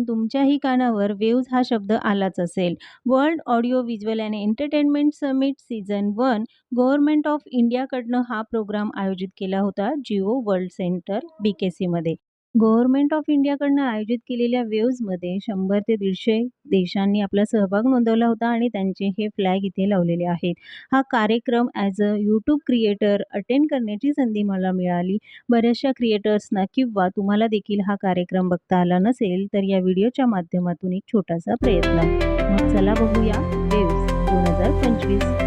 तुमच्याही कानावर वेव्हज हा शब्द आलाच असेल. World audio visual and entertainment summit season 1 government of इंडियाकडनं हा प्रोग्राम आयोजित केला होता जिओ वर्ल्ड सेंटर BKCमध्ये. गव्हर्नमेंट ऑफ इंडियाकडनं आयोजित केलेल्या वेव्हजमध्ये 100 ते 150 देशांनी आपला सहभाग नोंदवला होता आणि त्यांचे हे फ्लॅग इथे लावलेले आहेत. हा कार्यक्रम as a YouTube creator attend करण्याची संधी मला मिळाली. बऱ्याचशा क्रिएटर्सना किंवा तुम्हाला देखील हा कार्यक्रम बघता आला नसेल, तर या व्हिडिओच्या माध्यमातून एक छोटासा प्रयत्न. मग चला बघूया वेव्हज 2025.